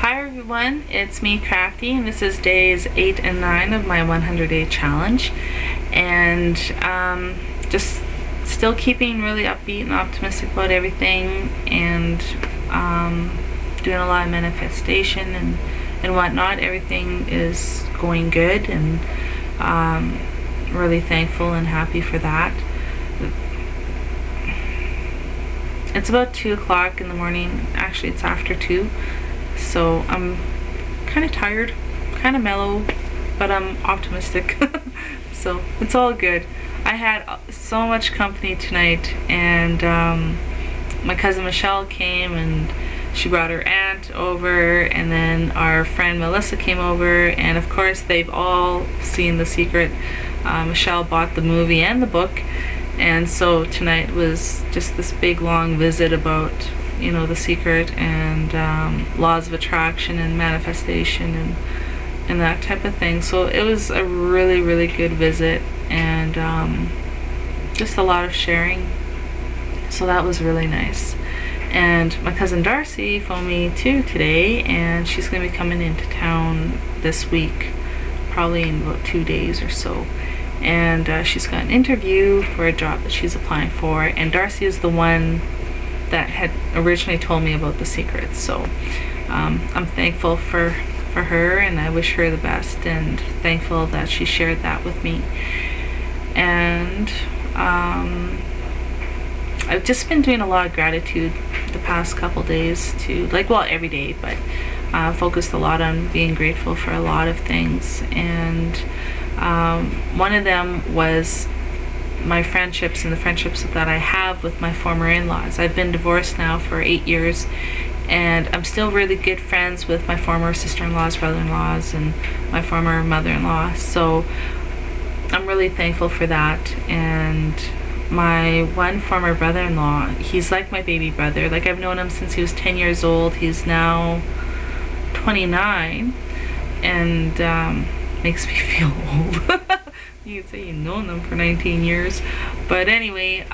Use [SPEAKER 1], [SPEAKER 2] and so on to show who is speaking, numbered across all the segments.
[SPEAKER 1] Hi everyone, it's me Crafty, and this is days 8 and 9 of my 100-day challenge, and just still keeping really upbeat and optimistic about everything, and doing a lot of manifestation and whatnot. Everything is going good, and really thankful and happy for that. It's about 2 o'clock in the morning. Actually, it's after 2. So I'm kind of tired, kind of mellow, but I'm optimistic. So it's all good. I had so much company tonight, and my cousin Michelle came, and she brought her aunt over, and then our friend Melissa came over, and of course they've all seen The Secret. Michelle bought the movie and the book, and so tonight was just this big long visit about, you know, The Secret and laws of attraction and manifestation and that type of thing. So it was a really good visit, and just a lot of sharing. So that was really nice. And my cousin Darcy phoned me too today, and she's going to be coming into town this week, probably in about 2 days or so. And she's got an interview for a job that she's applying for, and Darcy is the one that had originally told me about The Secret. So I'm thankful for her, and I wish her the best, and thankful that she shared that with me. And I've just been doing a lot of gratitude the past couple days too, like, well, every day, but focused a lot on being grateful for a lot of things. And one of them was my friendships, and the friendships that I have with my former in-laws. I've been divorced now for 8 years, and I'm still really good friends with my former sister-in-laws, brother-in-laws, and my former mother-in-law. So I'm really thankful for that. And my one former brother-in-law, he's like my baby brother. Like, I've known him since he was 10 years old. He's now 29, and makes me feel old. You could say you've known them for 19 years. But anyway,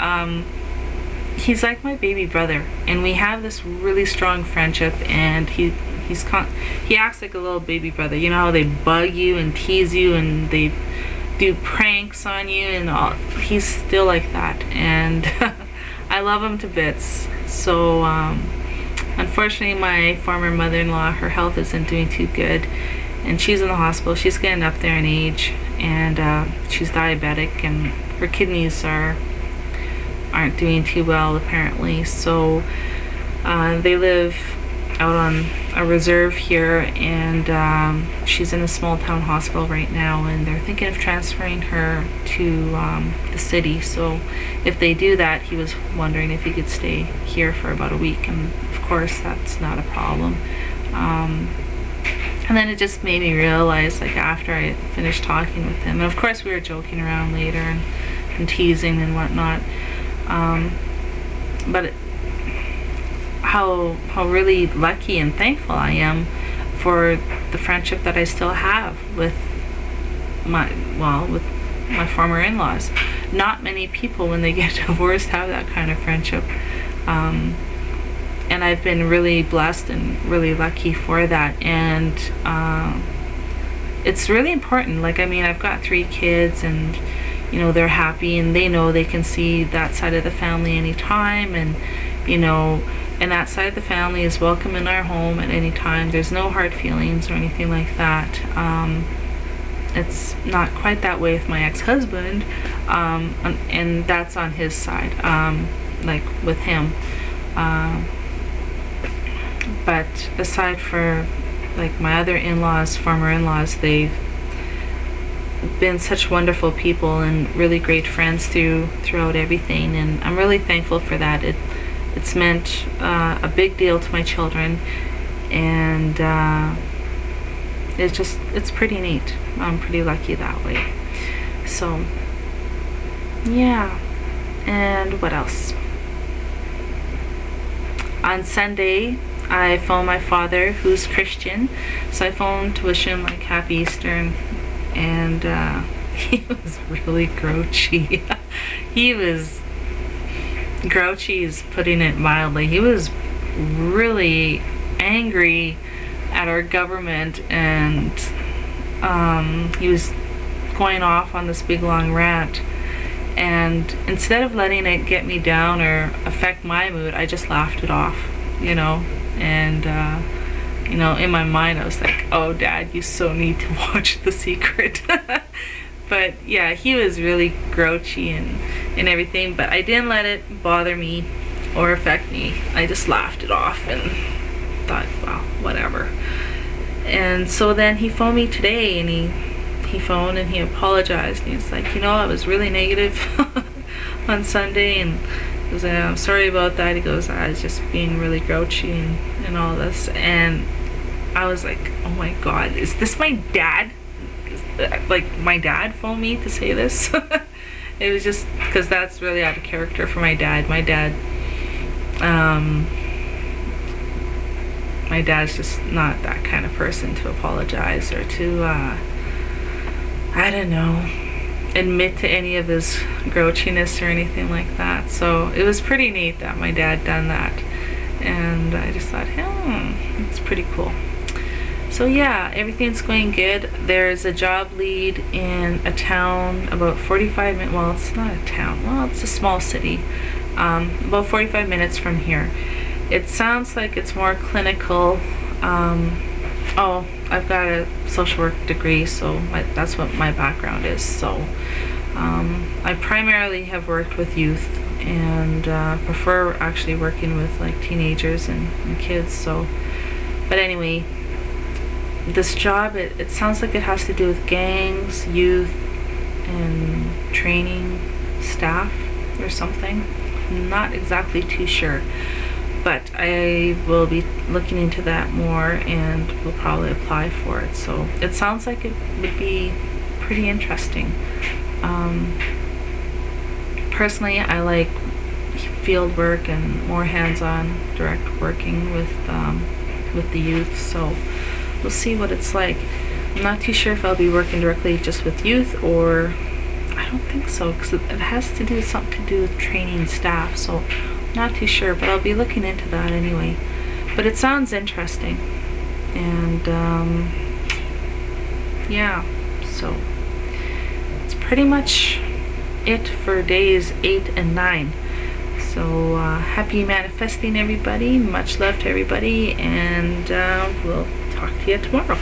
[SPEAKER 1] he's like my baby brother, and we have this really strong friendship, and he acts like a little baby brother. You know how they bug you and tease you, and they do pranks on you and all. He's still like that, and I love him to bits. So unfortunately, my former mother-in-law, her health isn't doing too good, and she's in the hospital. She's getting up there in age, and she's diabetic, and her kidneys aren't doing too well apparently. So they live out on a reserve here, and she's in a small town hospital right now, and they're thinking of transferring her to the city. So if they do that, he was wondering if he could stay here for about a week, and of course that's not a problem. And then it just made me realize, like, after I finished talking with him, and of course we were joking around later and teasing and whatnot, but how really lucky and thankful I am for the friendship that I still have with my former in-laws. Not many people, when they get divorced, have that kind of friendship. And I've been really blessed and really lucky for that. And it's really important. Like, I mean, I've got 3 kids, and, you know, they're happy, and they know they can see that side of the family anytime, and, you know, and that side of the family is welcome in our home at any time. There's no hard feelings or anything like that. It's not quite that way with my ex-husband, and that's on his side, like with him. But aside for, like, my other in-laws, former in-laws, they've been such wonderful people and really great friends throughout everything, and I'm really thankful for that. It's meant a big deal to my children, and it's pretty neat. I'm pretty lucky that way. So yeah. And what else? On Sunday, I phoned my father, who's Christian, so I phoned to wish him, like, Happy Easter, and he was really grouchy. He was grouchy is putting it mildly. He was really angry at our government, and he was going off on this big long rant. And instead of letting it get me down or affect my mood, I just laughed it off, you know. And you know, in my mind I was like, oh Dad, you so need to watch The Secret. But yeah, he was really grouchy and everything, but I didn't let it bother me or affect me. I just laughed it off and thought, well, whatever. And so then he phoned me today, and he phoned and he apologized, and he's like, you know, I was really negative on Sunday, and he was like, I'm sorry about that. He goes, I was just being really grouchy and all this. And I was like, oh my God, is this my dad? Like, my dad phoned me to say this? It was just because that's really out of character for my dad. My dad's just not that kind of person to apologize or to I don't know, admit to any of his grouchiness or anything like that. So it was pretty neat that my dad done that, and I just thought, it's pretty cool. So yeah, everything's going good. There's a job lead in a town about 45 minutes, well, it's not a town, well, it's a small city, about 45 minutes from here. It sounds like it's more clinical. Oh, I've got a social work degree, so that's what my background is. So I primarily have worked with youth, and prefer actually working with like teenagers and kids. So, but anyway, this job, it sounds like it has to do with gangs, youth, and training staff or something. I'm not exactly too sure, but I will be looking into that more and will probably apply for it. So it sounds like it would be pretty interesting. Personally, I like field work and more hands-on direct working with the youth, so we'll see what it's like. I'm not too sure if I'll be working directly just with youth, or I don't think so, because it has to do something to do with training staff, so not too sure, but I'll be looking into that anyway. But it sounds interesting, and yeah, so it's pretty much it for days 8 and 9. So happy manifesting, everybody. Much love to everybody, and we'll talk to you tomorrow.